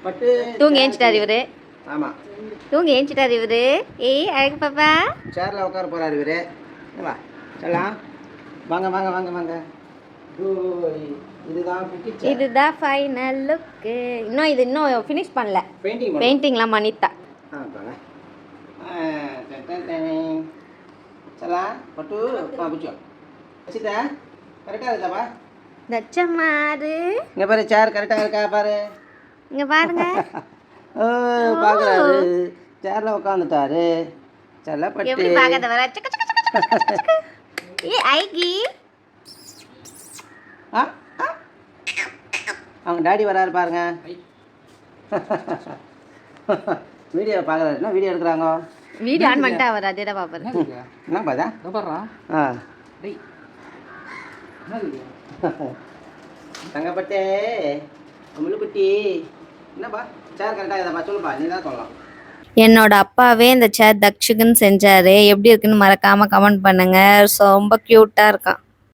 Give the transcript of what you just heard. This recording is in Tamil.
பட்டு தூங்கி ஏஞ்சிட்டாரு இவரு. ஆமா தூங்கி ஏஞ்சிட்டாரு இவரு. ஏய் அழகு பாப்பா. சேர்ல உட்கார போறாரு இவரு. வா செல்லாம். வாங்க வாங்க வாங்க வாங்க. இதுதான் ஃபைனல் லுக். இன்னும் ஃபினிஷ் பண்ணல. பெயிண்டிங்லாம் பண்ணிட்டா. செல்லாம் பட்டு பிடிச்சோ வச்சுட்டா கரெக்டாக இருக்காப்பா. தச்சமாரு இங்கே பாரு சேர் கரெக்டாக இருக்கா பாரு. இங்க பாருங்க. ஓ பார்க்குறாரு. சேர்ல உட்காந்துட்டாரு. செல்லப்பட்டு எப்படி பார்க்கறத வர. ஏய் ஐகி. அவங்க டாடி வராரு பாருங்க. வீடியோ பார்க்குறாருன்னா வீடியோ எடுக்கிறாங்க. வீடியோ ஆன் பண்ணிட்டா அவர் அதே தான் பார்ப்பாரு. என்ன பாதா ஆ தங்கப்பட்டே முள்ளுக்குட்டி என்னப்பா சேர் கரெக்டாக இதாப்பா சொல்லுப்பா நீ தான் சொல்லலாம். என்னோட அப்பாவே இந்த சேர் தக்ஷுக்குன்னு செஞ்சாரு. எப்படி இருக்குன்னு மறக்காம கமெண்ட் பண்ணுங்க. ரொம்ப கியூட்டா இருக்கான்.